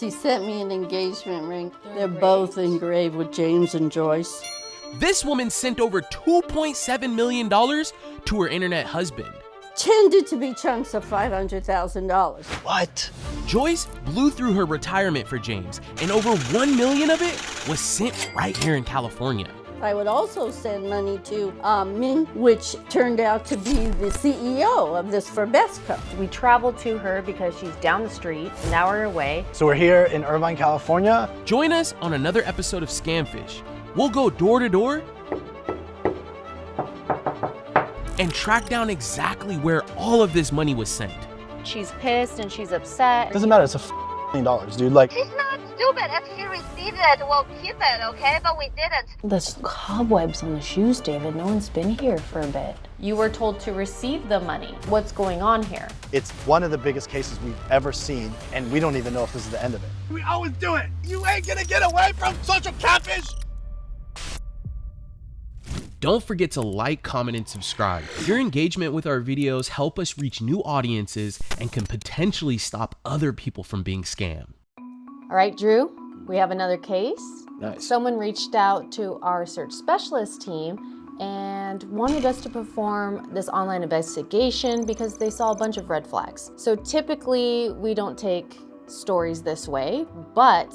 He sent me an engagement ring. They're both engraved with James and Joyce. This woman sent over $2.7 million to her internet husband. Tended to be chunks of $500,000. What? Joyce blew through her retirement for James, and over $1 million of it was sent right here in California. I would also send money to Ming, which turned out to be the CEO of this Forbesco. We traveled to her because she's down the street, an hour away. So we're here in Irvine, California. Join us on another episode of Scamfish. We'll go door to door and track down exactly where all of this money was sent. She's pissed and she's upset. Doesn't matter, it's a $1 dude. Like, She's not stupid. If she received it, we'll keep it, okay? But we didn't. There's cobwebs on the shoes, David. No one's been here for a bit. You were told to receive the money. What's going on here? it's one of the biggest cases we've ever seen, and we don't even know if this is the end of it. We always do it. You ain't gonna get away from social catfish. Don't forget to like, comment, and subscribe. Your engagement with our videos help us reach new audiences and can potentially stop other people from being scammed. All right, Drew, we have another case. Nice. Someone reached out to our search specialist team and wanted us to perform this online investigation because they saw a bunch of red flags. So typically we don't take stories this way, but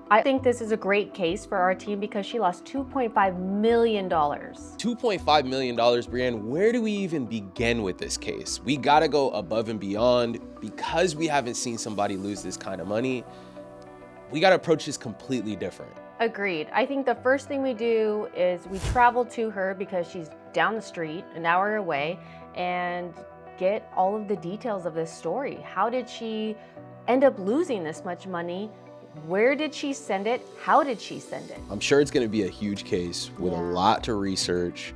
I think this is a great case for our team because she lost $2.5 million. $2.5 million, Brianne, where do we even begin with this case? We gotta go above and beyond. Because we haven't seen somebody lose this kind of money, we gotta approach this completely different. Agreed. I think the first thing we do is we travel to her because she's down the street, an hour away, and get all of the details of this story. How did she end up losing this much money? Where did she send it? How did she send it? I'm sure it's gonna be a huge case with a lot to research.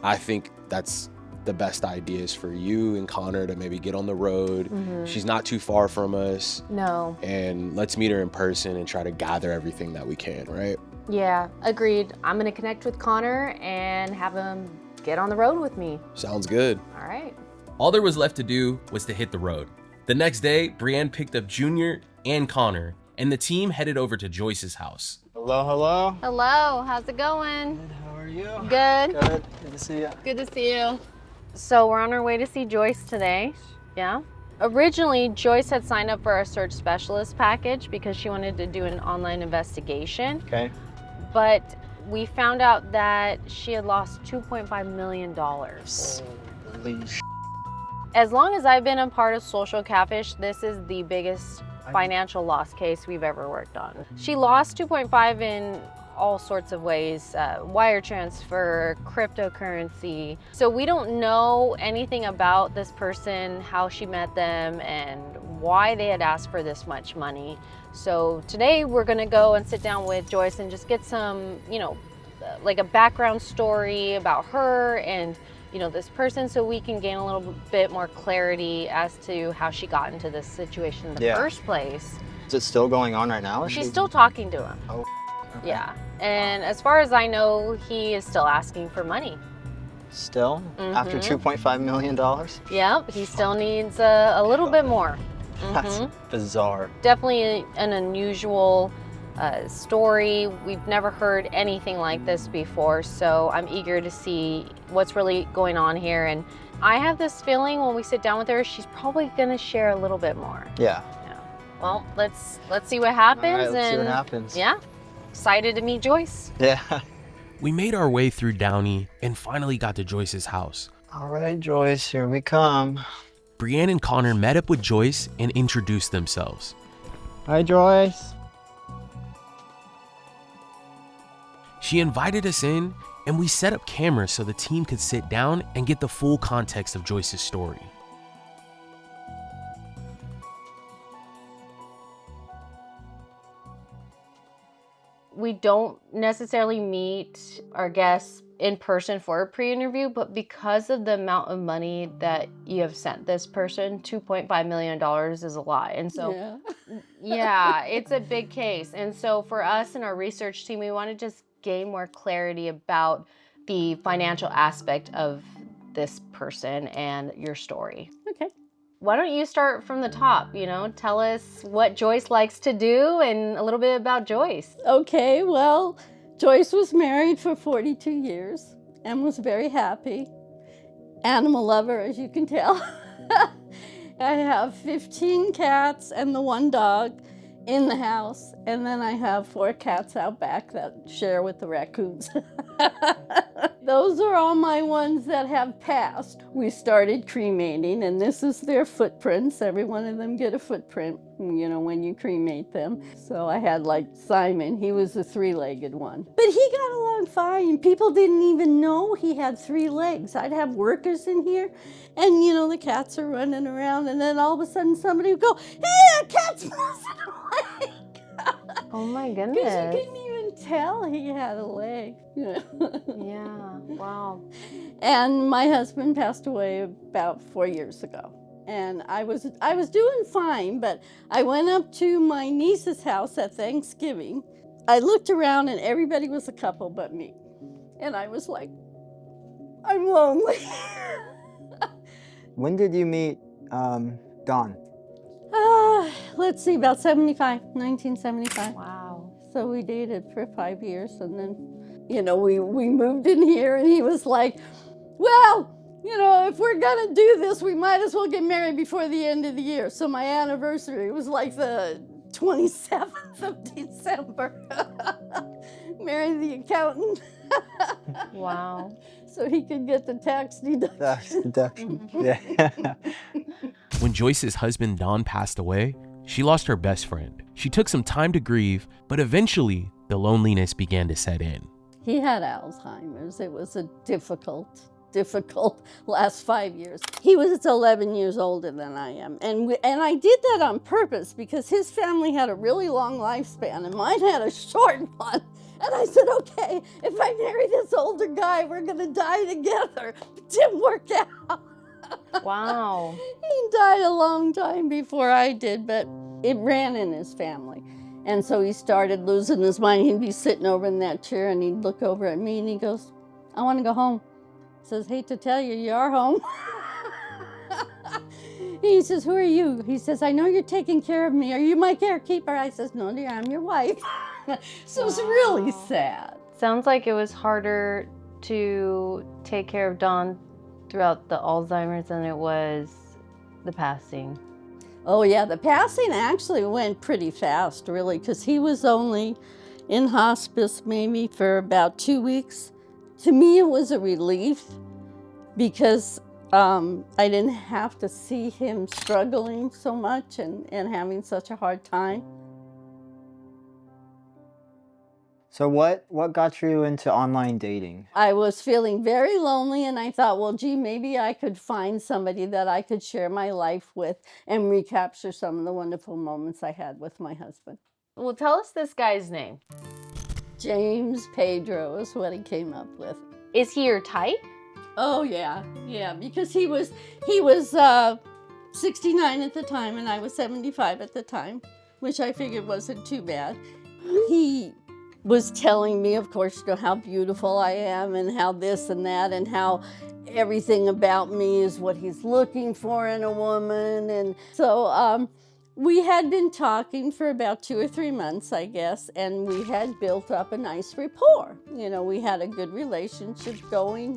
I think that's the best idea is for you and Connor to maybe get on the road. She's not too far from us. No. And let's meet her in person and try to gather everything that we can, right? Yeah, agreed. I'm gonna connect with Connor and have him get on the road with me. Sounds good. All right. All there was left to do was to hit the road. The next day, Brianne picked up Junior and Connor, and the team headed over to Joyce's house. Hello, hello. Hello, how's it going? Good, how are you? Good. Good, good to see you. Good to see you. So we're on our way to see Joyce today. Yeah. Originally, Joyce had signed up for our search specialist package because she wanted to do an online investigation. Okay. But we found out that she had lost $2.5 million. Holy sh**. As long as I've been a part of Social Catfish, this is the biggest financial loss case we've ever worked on. She lost 2.5 in all sorts of ways, wire transfer, cryptocurrency. So we don't know anything about this person, how she met them, and why they had asked for this much money. So today we're gonna go and sit down with Joyce and just get some, like a background story about her and this person, so we can gain a little bit more clarity as to how she got into this situation in the first place. Is it still going on right now? She's still talking to him. Oh, okay. Yeah, and as far as I know, he is still asking for money. Still? After $2.5 million? Yep, he still needs a little bit more. That's bizarre. Definitely an unusual story. We've never heard anything like this before, so I'm eager to see what's really going on here. And I have this feeling when we sit down with her, she's probably gonna share a little bit more. Yeah. Well, let's see what happens. All right, let's see what happens. Yeah, excited to meet Joyce. Yeah. We made our way through Downey and finally got to Joyce's house. All right, Joyce, here we come. Brianne and Connor met up with Joyce and introduced themselves. Hi, Joyce. She invited us in, and we set up cameras so the team could sit down and get the full context of Joyce's story. We don't necessarily meet our guests in person for a pre-interview, but because of the amount of money that you have sent this person, $2.5 million is a lot. And so, yeah, it's a big case. And so for us and our research team, we want to just gain more clarity about the financial aspect of this person and your story. Okay. Why don't you start from the top, Tell us what Joyce likes to do and a little bit about Joyce. Okay, well, Joyce was married for 42 years and was very happy. Animal lover, as you can tell. I have 15 cats and the 1 dog in the house, and then I have 4 cats out back that share with the raccoons. Those are all my ones that have passed. We started cremating, and this is their footprints. Every one of them get a footprint, when you cremate them. So I had like Simon, he was a 3-legged one. But he got along fine. People didn't even know he had 3 legs. I'd have workers in here, and the cats are running around, and then all of a sudden somebody would go, "Hey, that cat's missing a leg!" Oh my Because goodness. you couldn't even tell he had a leg. Yeah, wow. And my husband passed away about 4 years ago. And I was doing fine, but I went up to my niece's house at Thanksgiving. I looked around and everybody was a couple but me. And I was like, I'm lonely. When did you meet Dawn? Let's see, about 1975. Wow. So we dated for 5 years, and then, we moved in here, and he was like, well, if we're gonna do this, we might as well get married before the end of the year. So my anniversary was like the 27th of December. Married the accountant. Wow. So he could get the tax deduction. Tax deduction. Yeah. When Joyce's husband Don passed away, she lost her best friend. She took some time to grieve, but eventually the loneliness began to set in. He had Alzheimer's. It was a difficult last 5 years. He was 11 years older than I am. And I did that on purpose because his family had a really long lifespan and mine had a short one. And I said, okay, if I marry this older guy, we're gonna die together. It didn't work out. Wow. He died a long time before I did, but it ran in his family. And so he started losing his mind. He'd be sitting over in that chair and he'd look over at me and he goes, I want to go home. He says, hate to tell you, you are home. He says, who are you? He says, I know you're taking care of me. Are you my carekeeper? I says, no, dear, I'm your wife. So it's really sad. Sounds like it was harder to take care of Dawn throughout the Alzheimer's than it was the passing. Oh yeah, the passing actually went pretty fast, really, because he was only in hospice maybe for about 2 weeks. To me, it was a relief because I didn't have to see him struggling so much and having such a hard time. So what got you into online dating? I was feeling very lonely and I thought, well, gee, maybe I could find somebody that I could share my life with and recapture some of the wonderful moments I had with my husband. Well, tell us this guy's name. James Pedro is what he came up with. Is he your type? Oh yeah, because he was 69 at the time and I was 75 at the time, which I figured wasn't too bad. He was telling me, of course, how beautiful I am and how this and that and how everything about me is what he's looking for in a woman. And so we had been talking for about 2 or 3 months, I guess, and we had built up a nice rapport. We had a good relationship going.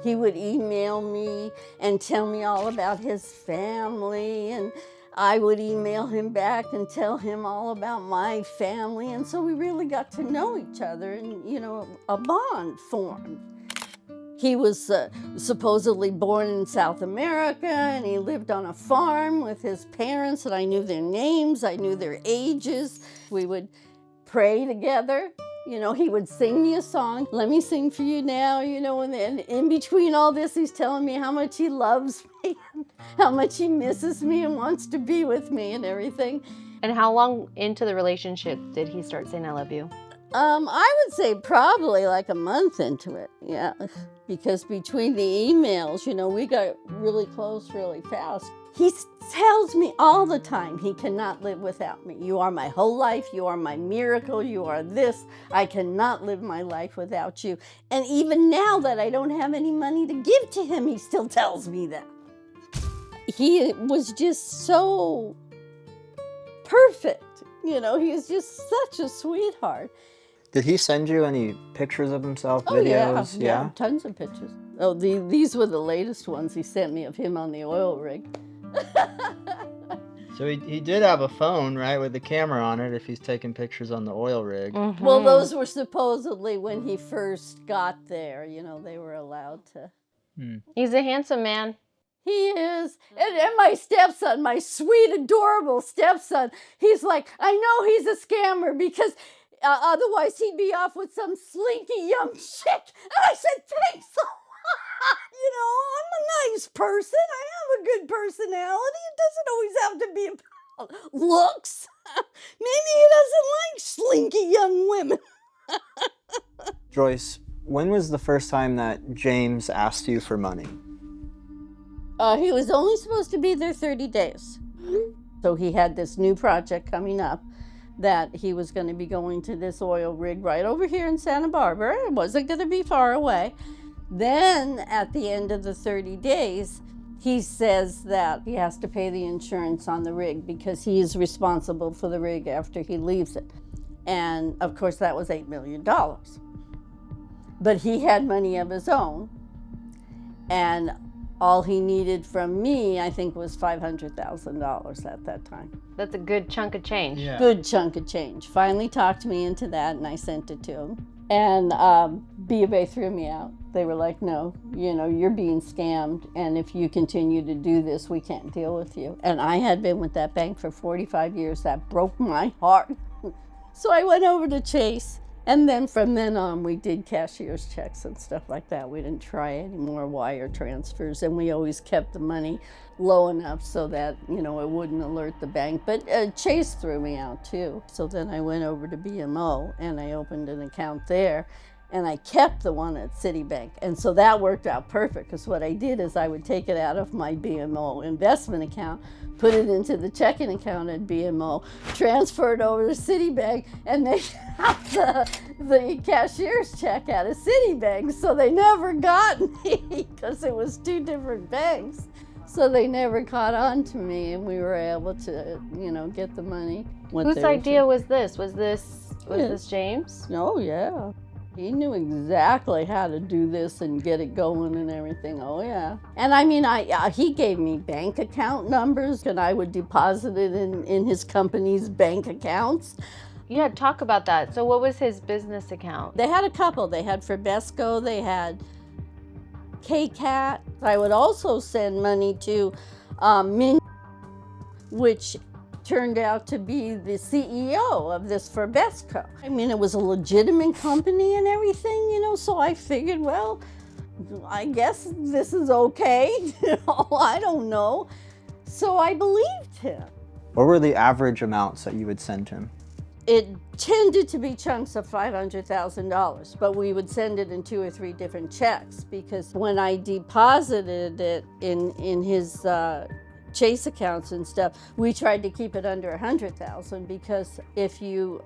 He would email me and tell me all about his family, and I would email him back and tell him all about my family. And so we really got to know each other and, a bond formed. He was supposedly born in South America and he lived on a farm with his parents and I knew their names, I knew their ages. We would pray together. He would sing me a song, let me sing for you now, and then in between all this, he's telling me how much he loves me, how much he misses me and wants to be with me and everything. And how long into the relationship did he start saying I love you? I would say probably like a month into it, yeah. Because between the emails, we got really close really fast. He tells me all the time he cannot live without me. You are my whole life. You are my miracle. You are this. I cannot live my life without you. And even now that I don't have any money to give to him, he still tells me that. he was just so perfect. You know, he's just such a sweetheart. Did he send you any pictures of himself, Oh, videos? yeah, tons of pictures. Oh, these were the latest ones he sent me of him on the oil rig. So he did have a phone, right, with the camera on it if he's taking pictures on the oil rig. Mm-hmm. Well, those were supposedly when he first got there. You know, they were allowed to. He's a handsome man. He is. And my stepson, my sweet, adorable stepson, he's like, I know he's a scammer because otherwise he'd be off with some slinky young chick. And I said, thanks a lot. You know, I'm a nice person. I have a good personality. It doesn't always have to be about looks. Maybe he doesn't like slinky young women. Joyce, when was the first time that James asked you for money? He was only supposed to be there 30 days. So he had this new project coming up that he was going to be going to this oil rig right over here in Santa Barbara. It wasn't going to be far away. Then at the end of the 30 days, he says that he has to pay the insurance on the rig because he is responsible for the rig after he leaves it. And of course, that was $8 million. But he had money of his own. And all he needed from me, I think, was $500,000 at that time. That's a good chunk of change. Yeah. Good chunk of change. Finally talked me into that, and I sent it to him. And B of A threw me out. They were like, no, you know, you're being scammed, and if you continue to do this, we can't deal with you. And I had been with that bank for 45 years. That broke my heart. So I went over to Chase. And then from then on, we did cashier's checks and stuff like that. We didn't try any more wire transfers, and we always kept the money low enough so that, you know, it wouldn't alert the bank. But Chase threw me out too. So then I went over to BMO and I opened an account there, and I kept the one at Citibank. And so that worked out perfect, because what I did is I would take it out of my BMO investment account, put it into the checking account at BMO, transfer it over to Citibank, and they got the cashier's check out of Citibank. So they never got me because it was two different banks. So they never caught on to me, and we were able to, you know, get the money. Whose idea was this? Was this James? Oh, yeah. He knew exactly how to do this and get it going and everything. Oh, yeah. And I mean, he gave me bank account numbers, and I would deposit it in his company's bank accounts. Yeah, talk about that. So what was his business account? They had a couple. They had Forbesco, they had KCAT. I would also send money to Min, which turned out to be the CEO of this Forbesco. I mean, it was a legitimate company and everything, you know, so I figured, well, I guess this is okay. You know, I don't know. So I believed him. What were the average amounts that you would send him? It tended to be chunks of $500,000, but we would send it in 2 or 3 different checks, because when I deposited it in his Chase accounts and stuff, we tried to keep it under 100,000, because if it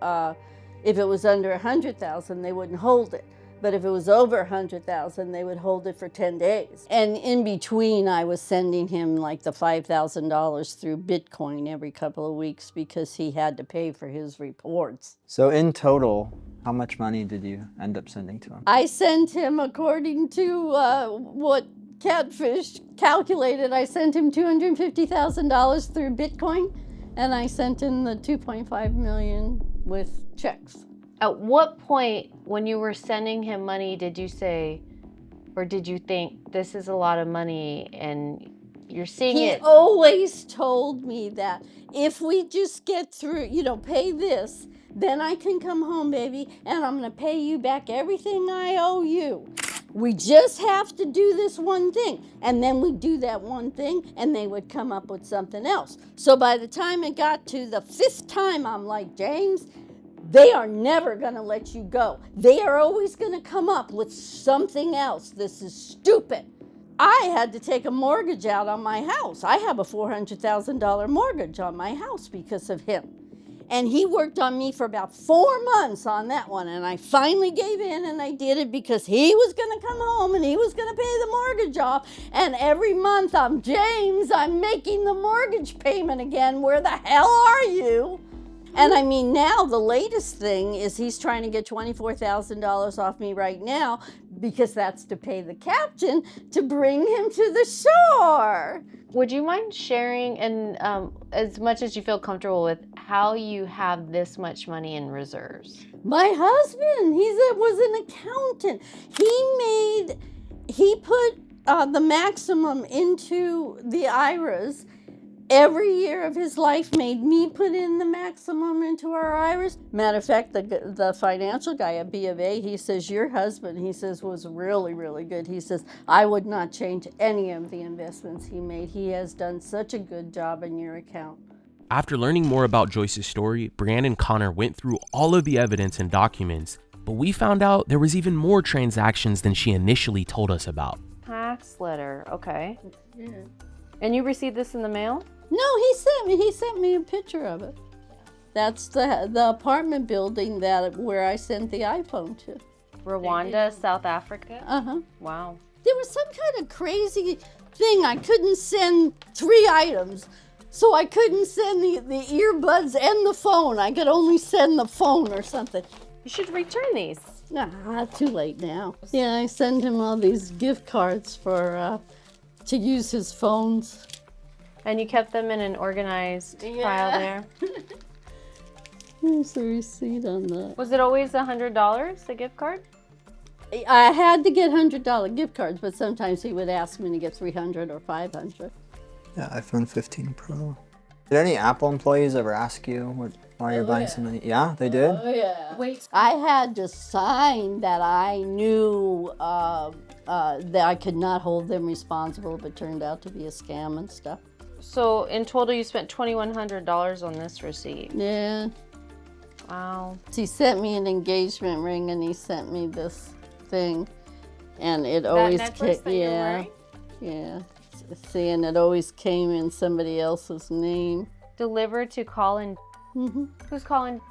was under 100,000, they wouldn't hold it. But if it was over 100,000, they would hold it for 10 days. And in between, I was sending him like the $5,000 through Bitcoin every couple of weeks, because he had to pay for his reports. So in total, how much money did you end up sending to him? I sent him, according to what Catfished calculated, I sent him $250,000 through Bitcoin, and I sent him the $2.5 million with checks. At what point when you were sending him money did you say, or did you think, this is a lot of money and you're seeing it? He always told me that if we just get through, you know, pay this, then I can come home, baby, and I'm going to pay you back everything I owe you. We just have to do this one thing. And then we do that one thing, and they would come up with something else. So by the time it got to the 5th time, I'm like, James, they are never going to let you go. They are always going to come up with something else. This is stupid. I had to take a mortgage out on my house. I have a $400,000 mortgage on my house because of him. And he worked on me for about 4 months on that one. And I finally gave in and I did it because he was going to come home and he was going to pay the mortgage off. And every month I'm making the mortgage payment again. Where the hell are you? And I mean, now the latest thing is he's trying to get $24,000 off me right now because that's to pay the captain to bring him to the shore. Would you mind sharing, and as much as you feel comfortable with, how you have this much money in reserves? My husband, was an accountant. He put the maximum into the IRAs. Every year of his life made me put in the maximum into our IRAs. Matter of fact, the financial guy at B of A, he says, your husband, he says, was really, really good. He says, I would not change any of the investments he made. He has done such a good job in your account. After learning more about Joyce's story, Brianne and Connor went through all of the evidence and documents, but we found out there was even more transactions than she initially told us about. Tax letter, okay. Yeah. And you received this in the mail? No, he sent me a picture of it. That's the apartment building where I sent the iPhone to. Rwanda, South Africa? Uh-huh. Wow. There was some kind of crazy thing. I couldn't send 3 items. So I couldn't send the earbuds and the phone. I could only send the phone or something. You should return these. Nah, too late now. Yeah, I sent him all these gift cards to use his phones. And you kept them in an organized file there? Here's the receipt on that. Was it always $100, the gift card? I had to get $100 gift cards, but sometimes he would ask me to get $300 or $500. Yeah, iPhone 15 Pro. Did any Apple employees ever ask you why you're buying something? Yeah, they did? Oh, yeah. Wait. I had to sign that I knew that I could not hold them responsible, but turned out to be a scam and stuff. So in total, you spent $2,100 on this receipt. Yeah. Wow. He sent me an engagement ring and he sent me this thing, and it always came. Yeah. See, and it always came in somebody else's name. Delivered to Colin. Mm-hmm. Who's Colin?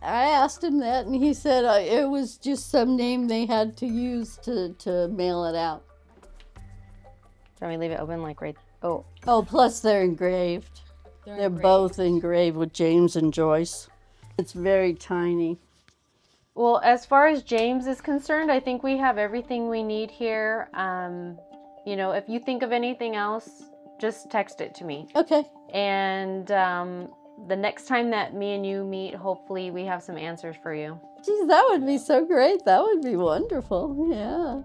I asked him that, and he said it was just some name they had to use to mail it out. Let me leave it open, like right. Oh, plus they're engraved. They're both engraved with James and Joyce. It's very tiny. Well, as far as James is concerned, I think we have everything we need here. You know, if you think of anything else, just text it to me. Okay. And the next time that me and you meet, hopefully we have some answers for you. Geez, that would be so great. That would be wonderful. Yeah.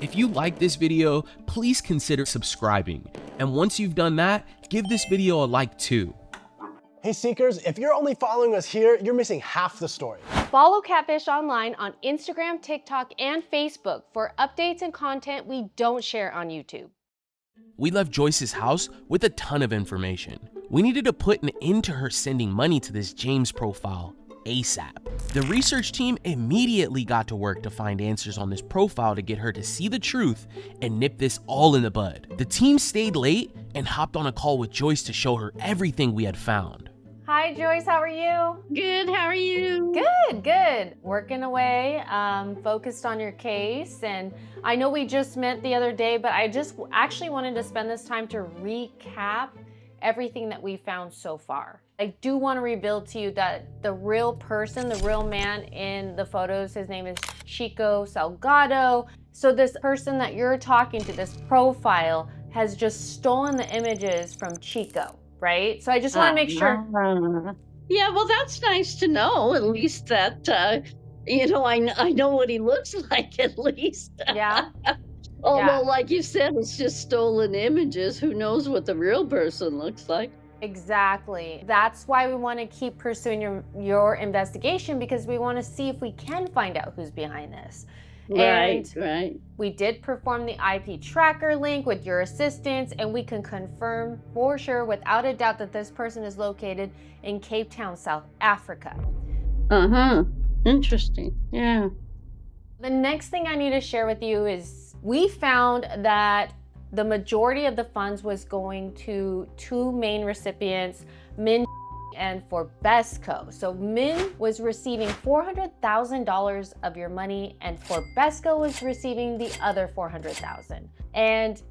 If you like this video, please consider subscribing. And once you've done that, give this video a like too. Hey Seekers, if you're only following us here, you're missing half the story. Follow Catfish online on Instagram, TikTok, and Facebook for updates and content we don't share on YouTube. We left Joyce's house with a ton of information. We needed to put an end to her sending money to this James profile ASAP. The research team immediately got to work to find answers on this profile to get her to see the truth and nip this all in the bud. The team stayed late and hopped on a call with Joyce to show her everything we had found. Hi Joyce, how are you? Good, how are you? Good. Working away, focused on your case. And I know we just met the other day, but I just actually wanted to spend this time to recap everything that we found so far. I do want to reveal to you that the real person, the real man in the photos, his name is Chico Salgado. So this person that you're talking to, this profile, has just stolen the images from Chico, right? So I just want to make sure. Yeah, well, that's nice to know. At least that, I know what he looks like, at least. Yeah. Although, like you said, it's just stolen images. Who knows what the real person looks like? Exactly. That's why we want to keep pursuing your investigation, because we want to see if we can find out who's behind this. Right. We did perform the IP tracker link with your assistance, and we can confirm for sure, without a doubt, that this person is located in Cape Town, South Africa. Uh-huh. Interesting. Yeah. The next thing I need to share with you is we found that the majority of the funds was going to 2 main recipients, Min and for Besco. So Min was receiving $400,000 of your money, and for Besco was receiving the other $400,000. And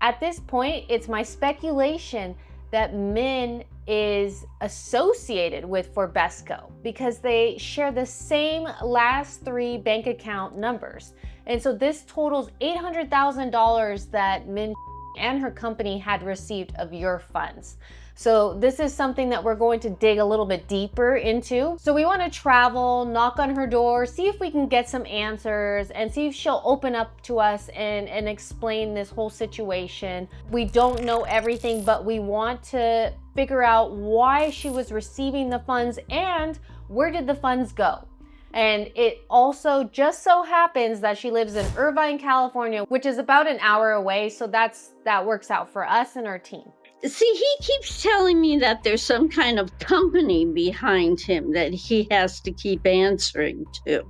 at this point, it's my speculation that Min is associated with Forbesco because they share the same last 3 bank account numbers. And so this totals $800,000 that Min and her company had received of your funds. So this is something that we're going to dig a little bit deeper into. So we want to travel, knock on her door, see if we can get some answers and see if she'll open up to us and explain this whole situation. We don't know everything, but we want to figure out why she was receiving the funds and where did the funds go. And it also just so happens that she lives in Irvine, California, which is about an hour away. So that works out for us and our team. See, he keeps telling me that there's some kind of company behind him that he has to keep answering to.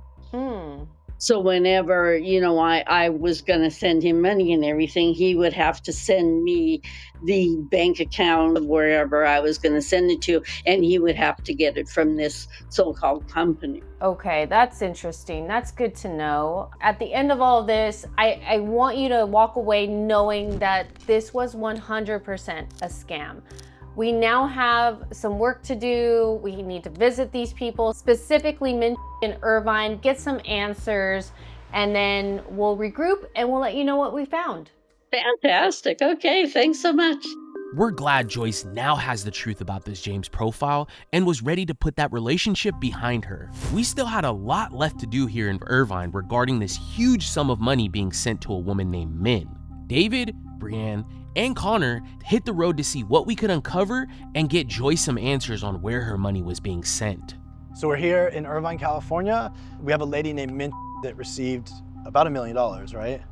So whenever, I was going to send him money and everything, he would have to send me the bank account of wherever I was going to send it to, and he would have to get it from this so-called company. Okay, that's interesting. That's good to know. At the end of all of this, I want you to walk away knowing that this was 100% a scam. We now have some work to do. We need to visit these people, specifically Min in Irvine, get some answers, and then we'll regroup and we'll let you know what we found. Fantastic. Okay, thanks so much. We're glad Joyce now has the truth about this James profile and was ready to put that relationship behind her. We still had a lot left to do here in Irvine regarding this huge sum of money being sent to a woman named Min. David, Brianne, and Connor hit the road to see what we could uncover and get Joyce some answers on where her money was being sent. So we're here in Irvine, California. We have a lady named Min that received about $1 million, right?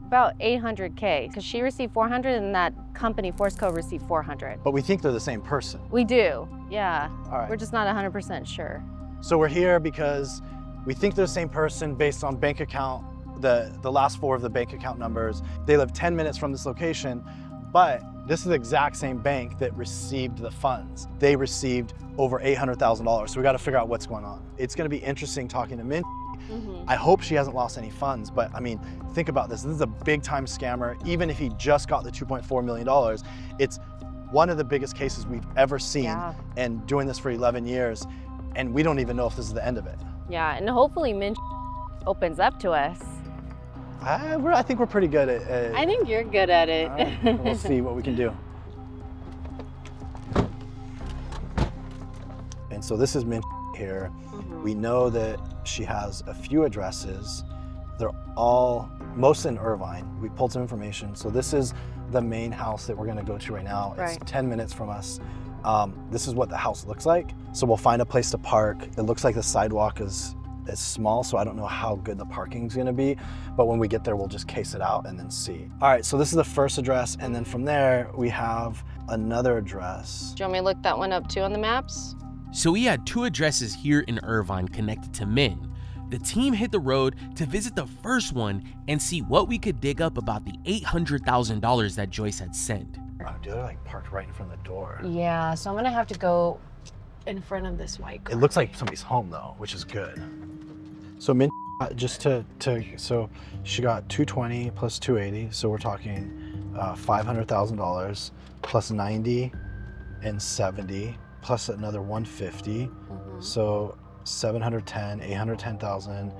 About 800K, because she received 400 and that company, Forceco, received 400. But we think they're the same person. We do, yeah. All right. We're just not 100% sure. So we're here because we think they're the same person based on bank account, the last 4 of the bank account numbers. They live 10 minutes from this location, but this is the exact same bank that received the funds. They received over $800,000. So we got to figure out what's going on. It's going to be interesting talking to Min. I hope she hasn't lost any funds, but I mean, think about this. This is a big time scammer. Even if he just got the $2.4 million, it's one of the biggest cases we've ever seen, and doing this for 11 years, and we don't even know if this is the end of it. Yeah, and hopefully Min opens up to us. I think we're pretty good at I think you're good at it. right, we'll see what we can do. And so this is Min here. We know that she has a few addresses. They're all, most in Irvine. We pulled some information. So this is the main house that we're gonna go to right now. It's 10 minutes from us. This is what the house looks like. So we'll find a place to park. It looks like the sidewalk is small, so I don't know how good the parking's gonna be, but when we get there, we'll just case it out and then see. All right, so this is the first address, and then from there, we have another address. Do you want me to look that one up too on the maps? So we had 2 addresses here in Irvine connected to Min. The team hit the road to visit the first one and see what we could dig up about the $800,000 that Joyce had sent. Oh, dude, they're like parked right in front of the door. Yeah, so I'm gonna have to go in front of this white car. It looks like somebody's home though, which is good. So Min, so she got 220 plus 280, so we're talking $500,000 plus 90 and 70 plus another 150. So 710, 810,000,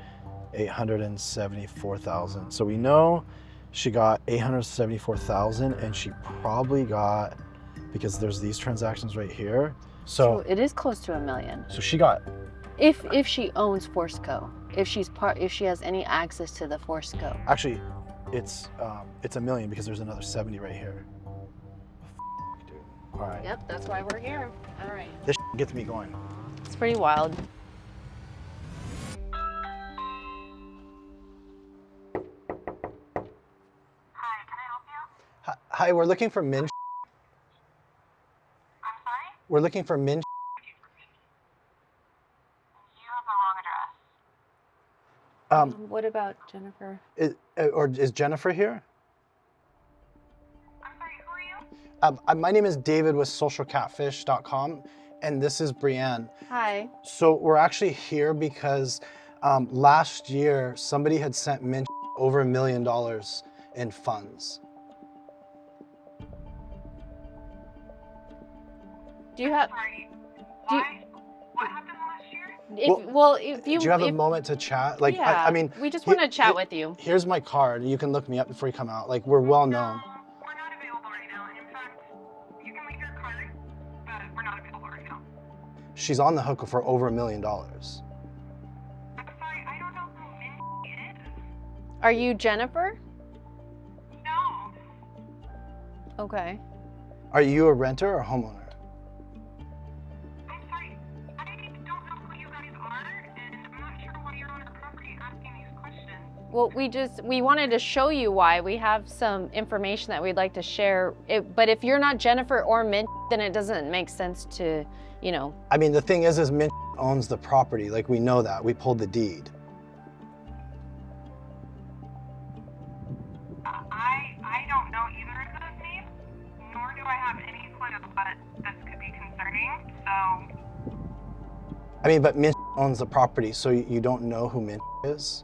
874,000. So we know she got 874,000, and she probably got, because there's these transactions right here. So it is close to $1 million. So she got, If she owns Forceco, if she has any access to the Forceco. actually, it's $1 million because there's another 70 right here. Dude. All right. Yep, that's why we're here. All right. This gets me going. It's pretty wild. Hi, we're looking for Min. I'm sorry? We're looking for Min. You have the wrong address. What about Jennifer? Is Jennifer here? I'm sorry, who are you? My name is David with socialcatfish.com, And this is Brienne. Hi. So we're actually here because last year somebody had sent Mint over $1 million in funds. Do you have? Sorry. Do you, What happened last year? if you Do you have a if, moment to chat? Like, yeah, I mean, we just want to chat with you. Here's my card. You can look me up before you come out. Like, we're well known. We're not available right now. In fact, you can leave your card, but we're not available right now. She's on the hook for over $1 million. I'm sorry, I don't know who Mindy is. Are you Jennifer? No. Okay. Are you a renter or a homeowner? I'm sorry, I don't know who you guys are, and I'm not sure why you're on our property asking these questions. Well, we wanted to show you why. We have some information that we'd like to share. But if you're not Jennifer or Mint, then it doesn't make sense to, you know. I mean, the thing is Mint owns the property. Like, we know that. We pulled the deed. I don't know either of those names, nor do I have any clue what this could be concerning, so... I mean, but Mint owns the property, so you don't know who Mint is?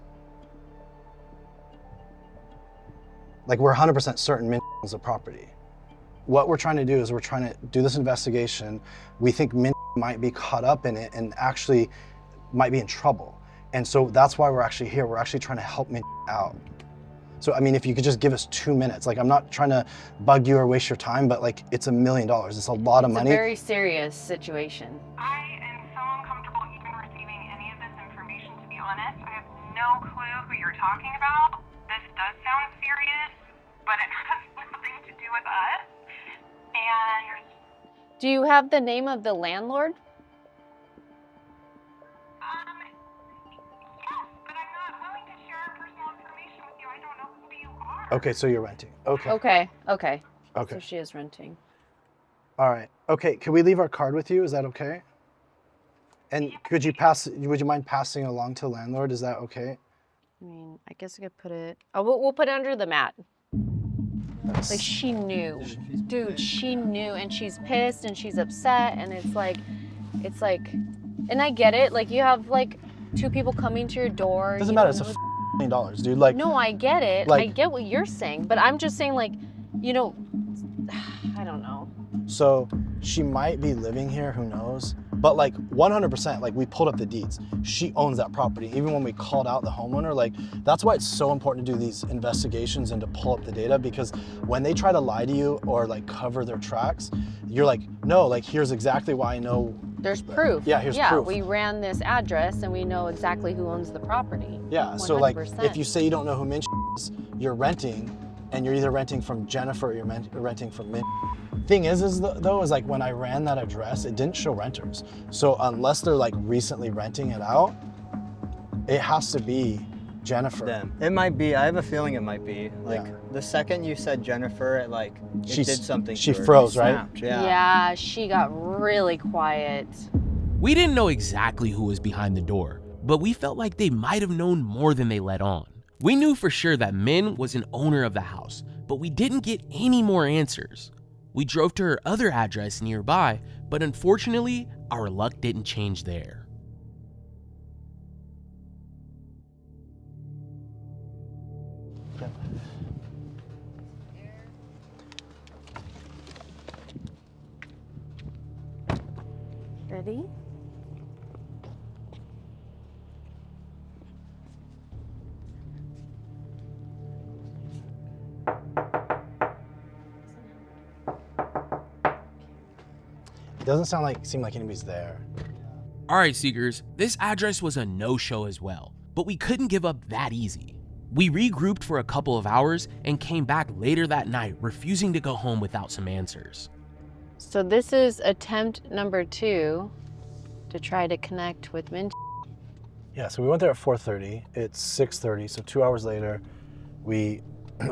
Like, we're 100% certain Mint owns the property. What we're trying to do is we're trying to do this investigation. We think Mint might be caught up in it and actually might be in trouble. And so that's why we're actually here. We're actually trying to help Mint out. So, I mean, if you could just give us 2 minutes. Like, I'm not trying to bug you or waste your time, but like, it's $1 million. It's a lot of money. It's a very serious situation. I am so uncomfortable even receiving any of this information, to be honest. I have no clue who you're talking about. This does sound serious, but it has nothing to do with us. And... Do you have the name of the landlord? Yes, but I'm not willing to share personal information with you. I don't know who you are. Okay, so you're renting. Okay. Okay. Okay. So she is renting. All right. Okay, can we leave our card with you? Is that okay? And would you mind passing it along to the landlord? Is that okay? I mean, I guess I could put it. Oh, we'll put it under the mat. Like, she knew, dude. She knew, and she's pissed and she's upset, and it's like, and I get it. Like, you have like 2 people coming to your door. Doesn't matter. It's $1 million, dude. Like. No, I get it. Like, I get what you're saying, but I'm just saying, like, you know, I don't know. So she might be living here. Who knows? But like 100%, like, we pulled up the deeds. She owns that property. Even when we called out the homeowner, like, that's why it's so important to do these investigations and to pull up the data, because when they try to lie to you or like cover their tracks, you're like, no, like, here's exactly why I know. There's proof. Yeah, here's proof. proof. We ran this address and we know exactly who owns the property. Yeah, 100%. so like, if you say you don't know who Mint is, you're renting, and you're either renting from Jennifer or you're renting from Mint. Thing is though, is like, when I ran that address, it didn't show renters. So unless they're like recently renting it out, it has to be Jennifer. Them. It might be. I have a feeling it might be. Like, Yeah. the second you said Jennifer, it like, it did something She to her. froze, She right? snapped, Yeah. Yeah, she got really quiet. We didn't know exactly who was behind the door, but we felt like they might have known more than they let on. We knew for sure that Min was an owner of the house, but we didn't get any more answers. We drove to her other address nearby, but unfortunately, our luck didn't change there. Ready? It doesn't seem like anybody's there. Alright, Seekers, this address was a no-show as well, but we couldn't give up that easy. We regrouped for a couple of hours and came back later that night, refusing to go home without some answers. So this is attempt number 2 to try to connect with Mint. Yeah, so we went there at 4:30. It's 6:30, so 2 hours later, we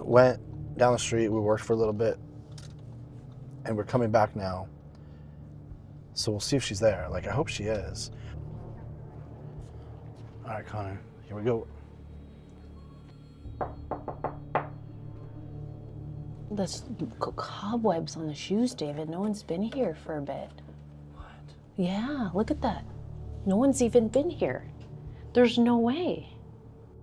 went down the street, we worked for a little bit, and we're coming back now. So we'll see if she's there. Like, I hope she is. All right, Connor, here we go. There's cobwebs on the shoes, David. No one's been here for a bit. What? Yeah, look at that. No one's even been here. There's no way.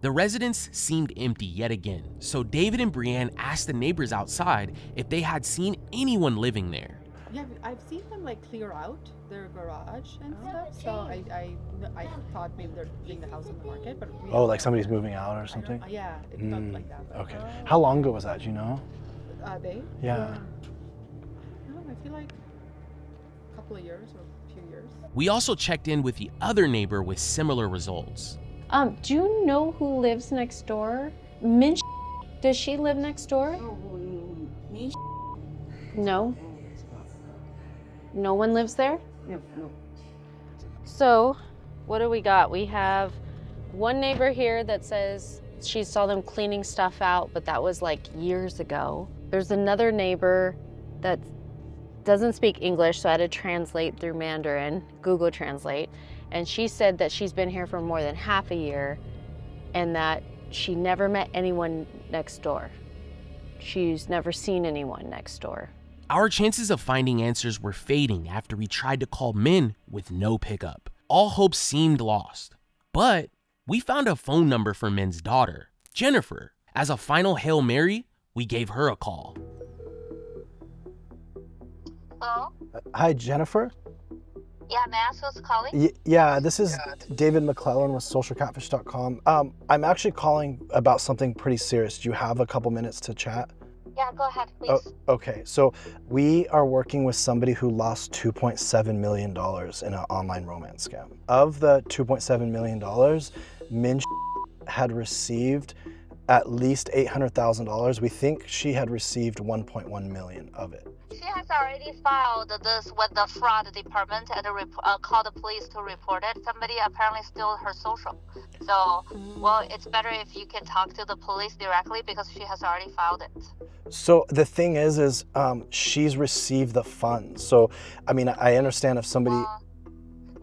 The residence seemed empty yet again, so David and Brianne asked the neighbors outside if they had seen anyone living there. Yeah, I've seen them like clear out their garage and stuff. So I thought maybe they're putting the house on the market, but Oh, like somebody's moving out or something? Yeah, it felt like that. Okay. How long ago was that, do you know? They? Yeah. No, I feel like a couple of years or a few years. We also checked in with the other neighbor with similar results. Do you know who lives next door? Min. Does she live next door? No. No one lives there? No. So, what do we got? We have one neighbor here that says she saw them cleaning stuff out, but that was like years ago. There's another neighbor that doesn't speak English, so I had to translate through Mandarin, Google Translate. And she said that she's been here for more than half a year and that she never met anyone next door. She's never seen anyone next door. Our chances of finding answers were fading after we tried to call Min with no pickup. All hope seemed lost. But we found a phone number for Min's daughter, Jennifer. As a final Hail Mary, we gave her a call. Hello? Hi, Jennifer? Yeah, may I ask who's calling? Yeah, this is David McClellan with socialcatfish.com. I'm actually calling about something pretty serious. Do you have a couple minutes to chat? Yeah, go ahead, please. Okay, so we are working with somebody who lost $2.7 million in an online romance scam. Of the $2.7 million, Min had received at least $800,000. We think she had received 1.1 million of it. She has already filed this with the fraud department and called the police to report it. Somebody apparently stole her social. So, well, it's better if you can talk to the police directly because she has already filed it. So the thing is she's received the funds. So, I mean, I understand if somebody...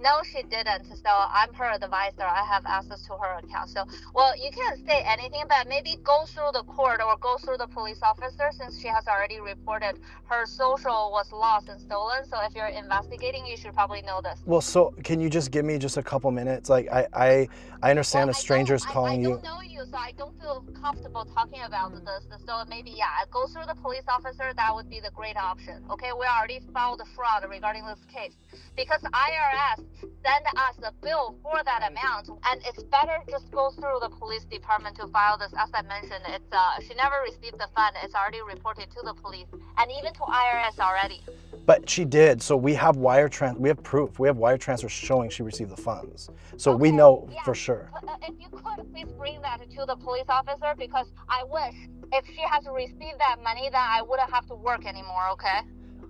No, she didn't. So I'm her advisor. I have access to her account. So, well, you can't say anything, but maybe go through the court or go through the police officer since she has already reported her social was lost and stolen. So if you're investigating, you should probably know this. Well, so can you just give me just a couple minutes? Like, I understand a stranger's calling you. I don't know you, so I don't feel comfortable talking about this. So maybe, yeah, go through the police officer. That would be the great option. Okay, we already filed a fraud regarding this case because IRS send us a bill for that amount, and it's better just go through the police department to file this. As I mentioned, it's she never received the fund. It's already reported to the police and even to IRS already. But she did. So we have we have proof. We have wire transfers showing she received the funds. So we know for sure. If you could please bring that to the police officer because I wish if she has received that money, then I wouldn't have to work anymore. Okay?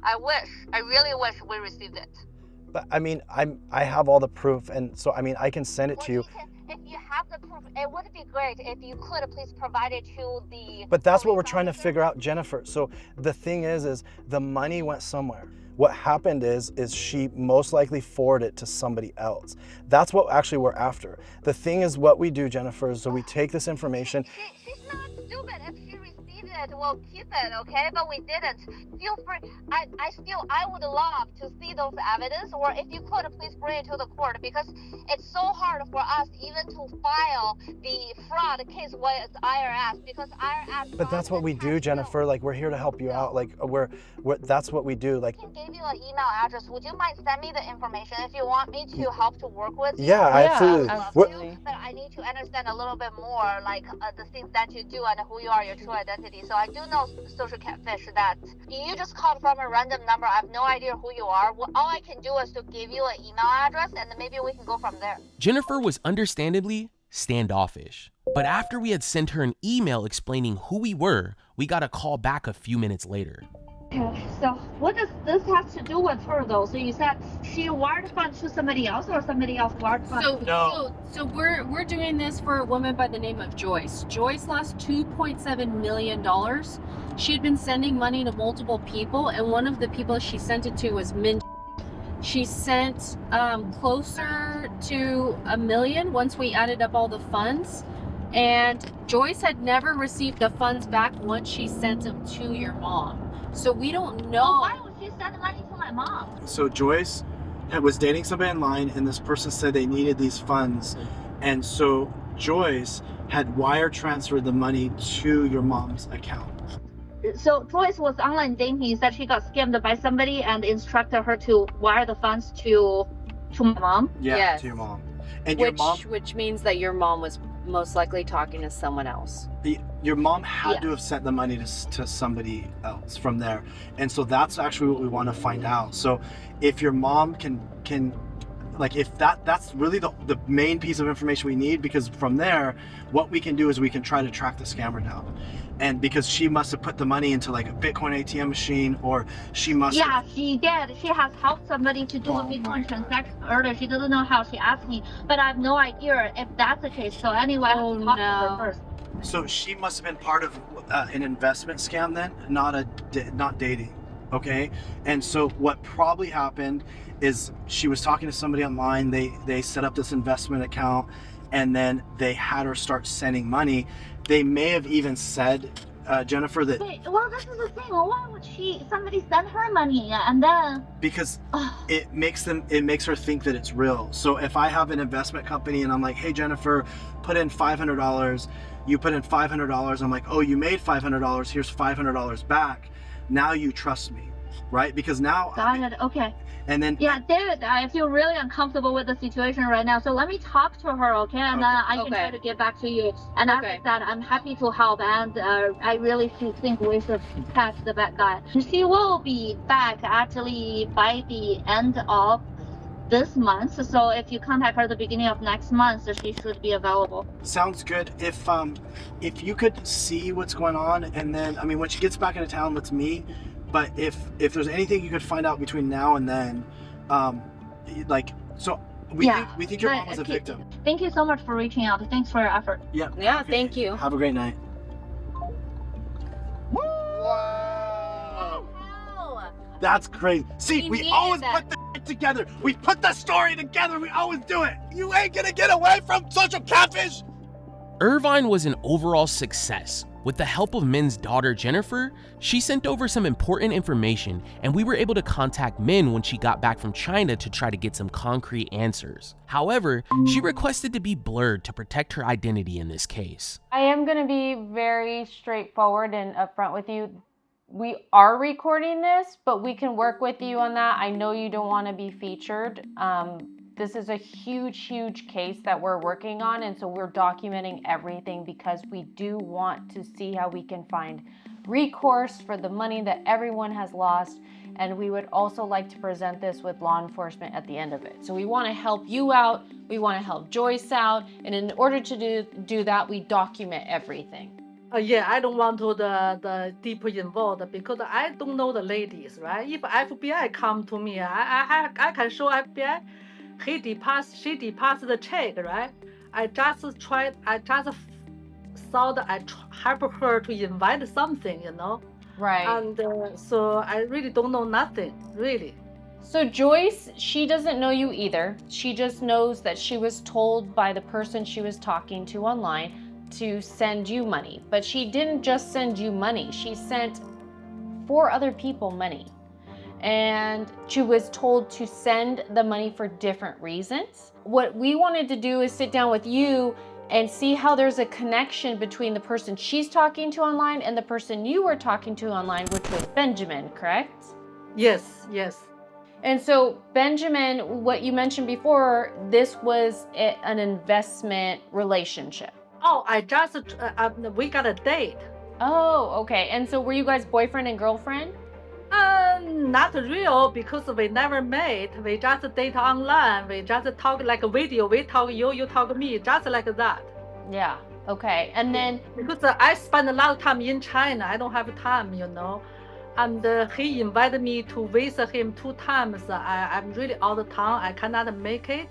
I really wish we received it. But I mean, I have all the proof, and so I mean, I can send it to you. If you have the proof, it would be great if you could please provide it to the. But that's what we're trying to figure out, Jennifer. So the thing is the money went somewhere. What happened is she most likely forwarded it to somebody else. That's what actually we're after. The thing is, what we do, Jennifer, is so we take this information. She's not stupid. If she received it, we'll keep it, okay? But we didn't. Feel free. I would love to see those evidence, or if you could, please bring it to the court because it's so hard for us even to file the fraud case with IRS because IRS. But that's what we do, Jennifer. Like we're here to help you out. Like we're that's what we do. Like. I can give you an email address. Would you mind send me the information if you want me to help to work with you? Yeah, absolutely. But I need to understand a little bit more, like the things that you do and who you are, your true identity. So I do know Social Catfish that you just called from a random number. I have no idea who you are. All I can do is to give you an email address and then maybe we can go from there. Jennifer was understandably standoffish. But after we had sent her an email explaining who we were, we got a call back a few minutes later. Okay, so what does this have to do with her though? So you said she wired funds to somebody else or somebody else wired funds? So we're doing this for a woman by the name of Joyce. Joyce lost $2.7 million. She had been sending money to multiple people, and one of the people she sent it to was Min. She sent closer to $1 million once we added up all the funds. And Joyce had never received the funds back once she sent them to your mom. So we don't know. Why would she send money to my mom? So Joyce was dating somebody online, and this person said they needed these funds, and so Joyce had wire transferred the money to your mom's account. So Joyce was online dating, said she got scammed by somebody and instructed her to wire the funds to my mom. Yeah, Yes. to your mom. And Which means that your mom was most likely talking to someone else. your mom had to have sent the money to somebody else from there, and so that's actually what we want to find out. So if your mom can like, if that's really the main piece of information we need, because from there what we can do is we can try to track the scammer down. And because she must have put the money into like a Bitcoin ATM machine, or she must have... she did. She has helped somebody to do a Bitcoin transaction earlier. She doesn't know how. She asked me, but I have no idea if that's the case. So anyway, I have to talk to her first. So she must have been part of an investment scam then, not dating, okay? And so what probably happened is she was talking to somebody online. They set up this investment account, and then they had her start sending money. They may have even said, Jennifer, that... Wait, well, this is the thing. Why would somebody send her money and then... Because it makes her think that it's real. So if I have an investment company and I'm like, hey, Jennifer, put in $500, you put in $500, I'm like, oh, you made $500, here's $500 back. Now you trust me, right? Because now... Got it, okay. And then... Yeah, David, I feel really uncomfortable with the situation right now. So let me talk to her, okay? And then I can try to get back to you. And after that, I'm happy to help. And I really think we should catch the bad guy. She will be back actually by the end of this month. So if you contact her at the beginning of next month, she should be available. Sounds good. If you could see what's going on, and then, I mean, when she gets back into town, let's meet. But if there's anything you could find out between now and then, we think your mom was a victim. Thank you so much for reaching out. Thanks for your effort. Yeah, thank you. Have a great night. Wow. That's crazy. See, we always put the together. We put the story together. We always do it. You ain't gonna get away from social catfish. Irvine was an overall success. With the help of Min's daughter, Jennifer, she sent over some important information, and we were able to contact Min when she got back from China to try to get some concrete answers. However, she requested to be blurred to protect her identity in this case. I am going to be very straightforward and upfront with you. We are recording this, but we can work with you on that. I know you don't want to be featured. This is a huge case that we're working on, and so we're documenting everything because we do want to see how we can find recourse for the money that everyone has lost, and we would also like to present this with law enforcement at the end of it. So we want to help you out, we want to help Joyce out, and in order to do that, we document everything. Yeah, I don't want to the deeply involved because I don't know the ladies, right? If FBI come to me, I can show FBI. She deposits the check, right? I just thought I help her to invite something, you know? Right. And so I really don't know nothing, really. So Joyce, she doesn't know you either. She just knows that she was told by the person she was talking to online to send you money. But she didn't just send you money. She sent 4 other people money. And she was told to send the money for different reasons. What we wanted to do is sit down with you and see how there's a connection between the person she's talking to online and the person you were talking to online, which was Benjamin, correct? Yes. And so Benjamin, what you mentioned before, this was an investment relationship. Oh, we got a date. Oh, okay. And so were you guys boyfriend and girlfriend? Not real, because we never met. We just date online. We just talk like a video. We talk you talk me, just like that. Yeah. Okay. And then because I spend a lot of time in China, I don't have time, you know. And he invited me to visit him 2 times. I'm really out of town. I cannot make it.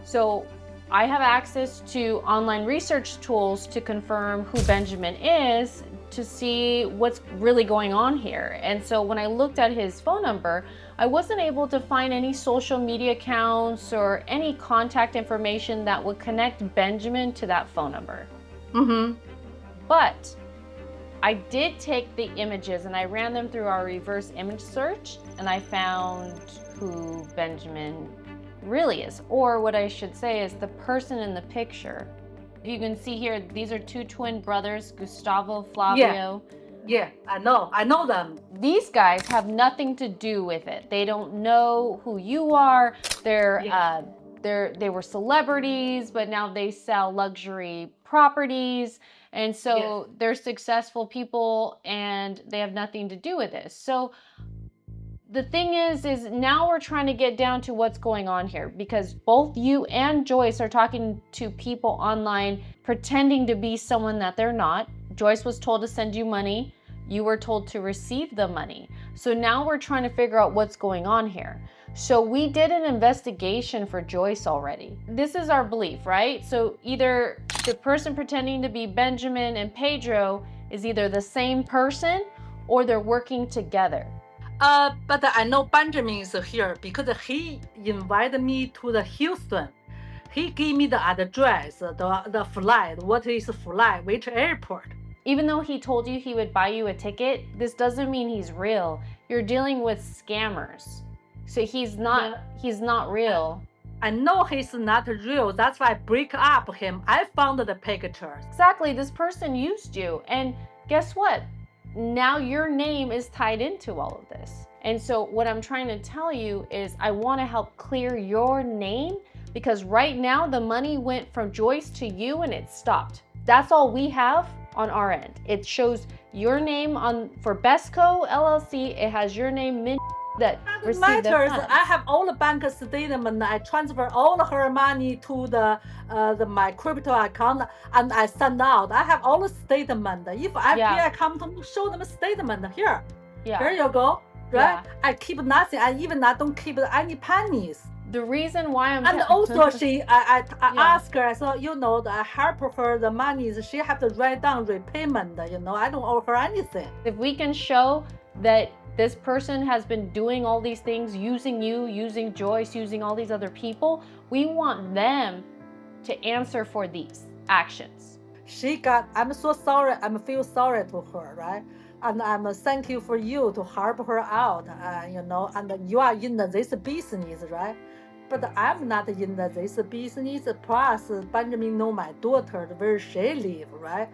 So I have access to online research tools to confirm who Benjamin is, to see what's really going on here. And so when I looked at his phone number, I wasn't able to find any social media accounts or any contact information that would connect Benjamin to that phone number. But I did take the images and I ran them through our reverse image search, and I found who Benjamin really is. Or what I should say is the person in the picture. You can see here, these are two twin brothers, Gustavo, Flavio. Yeah, I know them. These guys have nothing to do with it. They don't know who you are. They were celebrities, but now they sell luxury properties. And so they're successful people and they have nothing to do with this. So the thing is now we're trying to get down to what's going on here, because both you and Joyce are talking to people online pretending to be someone that they're not. Joyce was told to send you money. You were told to receive the money. So now we're trying to figure out what's going on here. So we did an investigation for Joyce already. This is our belief, right? So either the person pretending to be Benjamin and Pedro is either the same person or they're working together. But I know Benjamin is here because he invited me to the Houston. He gave me the address, the flight, what is flight, which airport. Even though he told you he would buy you a ticket, this doesn't mean he's real. You're dealing with scammers. So he's not real. I know he's not real. That's why I break up him. I found the pictures. Exactly. This person used you. And guess what? Now your name is tied into all of this. And so what I'm trying to tell you is I want to help clear your name, because right now the money went from Joyce to you and it stopped. That's all we have on our end. It shows your name for Besco LLC. It has your name that received the funds. I have all the bank statement. I transfer all her money to my crypto account and I send out. I have all the statement. If FBI come to me, show them a statement here. Here you go. Right? I keep nothing. I don't keep any pennies. The reason why I'm and also I ask her, so I help her the money. She have to write down repayment. I don't owe her anything. If we can show that this person has been doing all these things, using you, using Joyce, using all these other people, we want them to answer for these actions. I'm so sorry. I feel sorry to her, right? And I'm thank you for you to help her out, and you are in this business, right? But I'm not in this business. Plus, Benjamin know my daughter, where she live, right?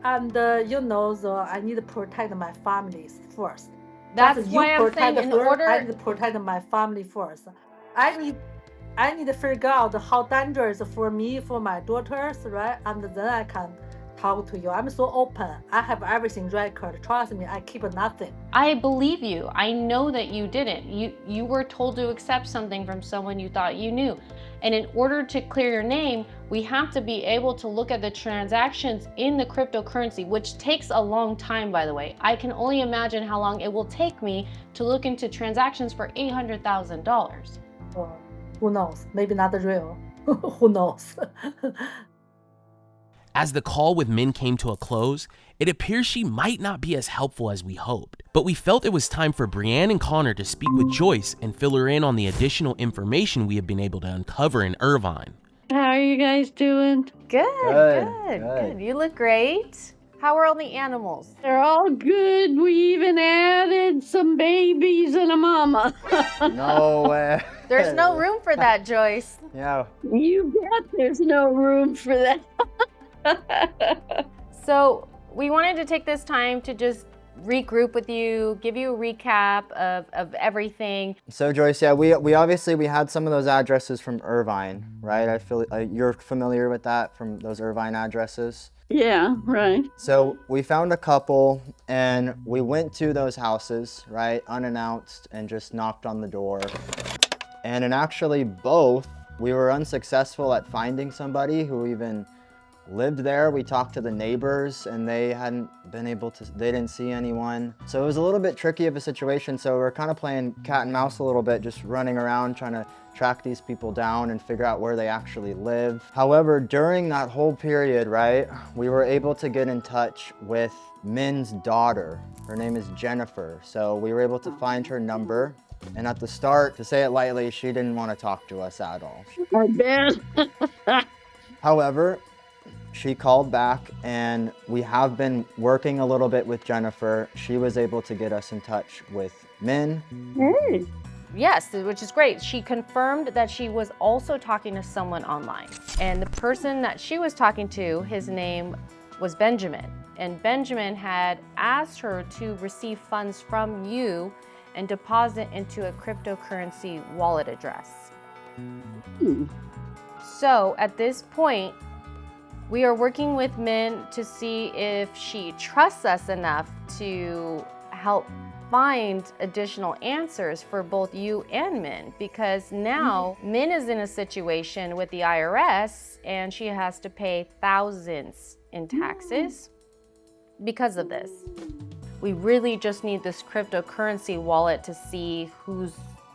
And so I need to protect my family first. That's why I'm saying I need to protect my family first. I need to figure out how dangerous for me, for my daughters, right? And then I can talk to you. I'm so open. I have everything record. Trust me, I keep nothing. I believe you. I know that you didn't. You were told to accept something from someone you thought you knew. And in order to clear your name, we have to be able to look at the transactions in the cryptocurrency, which takes a long time, by the way. I can only imagine how long it will take me to look into transactions for $800,000. Well, who knows? Maybe not real. Who knows? As the call with Min came to a close, it appears she might not be as helpful as we hoped, but we felt it was time for Brianne and Connor to speak with Joyce and fill her in on the additional information we have been able to uncover in Irvine. How are you guys doing? Good. You look great. How are all the animals? They're all good. We even added some babies and a mama. No way. There's no room for that, Joyce. Yeah. You bet there's no room for that. So we wanted to take this time to just regroup with you, give you a recap of everything. So Joyce, yeah, we obviously had some of those addresses from Irvine, right? I feel you're familiar with that, from those Irvine addresses. Yeah, right. So we found a couple and we went to those houses, right, unannounced, and just knocked on the door. And in actually both, we were unsuccessful at finding somebody who even lived there. We talked to the neighbors and they hadn't been able to, they didn't see anyone. So it was a little bit tricky of a situation. So we're kind of playing cat and mouse a little bit, just running around trying to track these people down and figure out where they actually live. However, during that whole period, right, we were able to get in touch with Min's daughter. Her name is Jennifer. So we were able to find her number. And at the start, to say it lightly, she didn't want to talk to us at all. I bet. However, she called back and we have been working a little bit with Jennifer. She was able to get us in touch with Min. Hey. Yes, which is great. She confirmed that she was also talking to someone online. And the person that she was talking to, his name was Benjamin. And Benjamin had asked her to receive funds from you and deposit into a cryptocurrency wallet address. So at this point, we are working with Min to see if she trusts us enough to help find additional answers for both you and Min, because now Min is in a situation with the IRS and she has to pay thousands in taxes because of this. We really just need this cryptocurrency wallet to see who's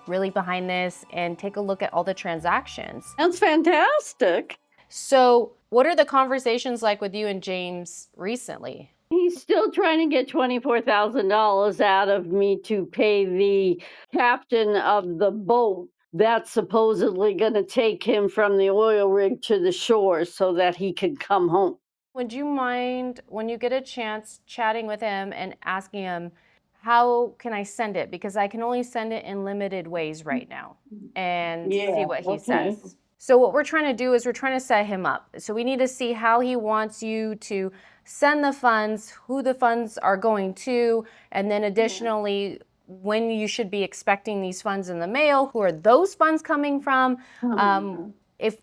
really behind this and take a look at all the transactions. That's fantastic. So what are the conversations like with you and James recently? He's still trying to get $24,000 out of me to pay the captain of the boat that's supposedly going to take him from the oil rig to the shore so that he could come home. Would you mind, when you get a chance, chatting with him and asking him, how can I send it? Because I can only send it in limited ways right now, and see what he says. So what we're trying to do is we're trying to set him up. So we need to see how he wants you to send the funds, who the funds are going to, and then additionally, when you should be expecting these funds in the mail, who are those funds coming from? If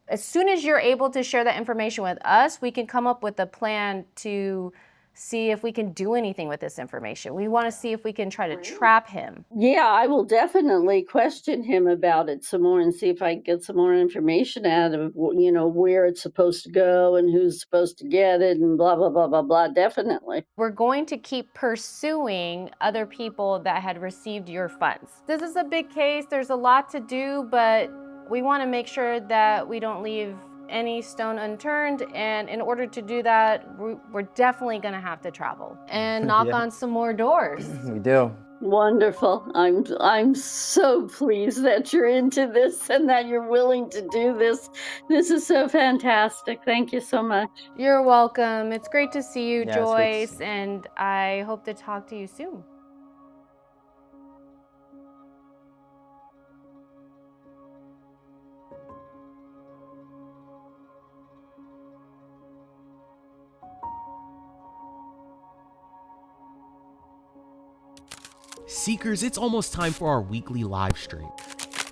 as soon as you're able to share that information with us, we can come up with a plan to see if we can do anything with this information. We want to see if we can try to trap him. Yeah, I will definitely question him about it some more and see if I can get some more information out of, you know, where it's supposed to go and who's supposed to get it and blah, blah, blah, blah, blah. Definitely. We're going to keep pursuing other people that had received your funds. This is a big case. There's a lot to do, but we want to make sure that we don't leave any stone unturned, and in order to do that, we're definitely going to have to travel and knock on some more doors. We do. Wonderful. I'm so pleased that you're into this and that you're willing to do this. This is so fantastic. Thank you so much. You're welcome. It's great to see you, Yeah, Joyce, and I hope to talk to you soon. Seekers, it's almost time for our weekly live stream.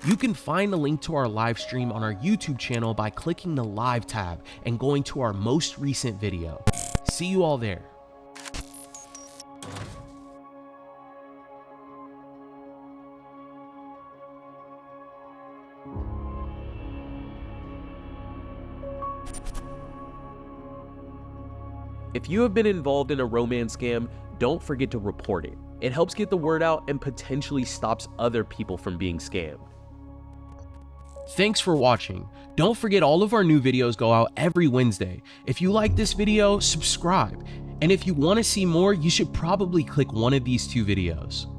You can find a link to our live stream on our YouTube channel by clicking the live tab and going to our most recent video. See you all there. If you have been involved in a romance scam, don't forget to report it. It helps get the word out and potentially stops other people from being scammed. Thanks for watching. Don't forget all of our new videos go out every Wednesday. If you like this video, subscribe. And if you want to see more, you should probably click one of these two videos.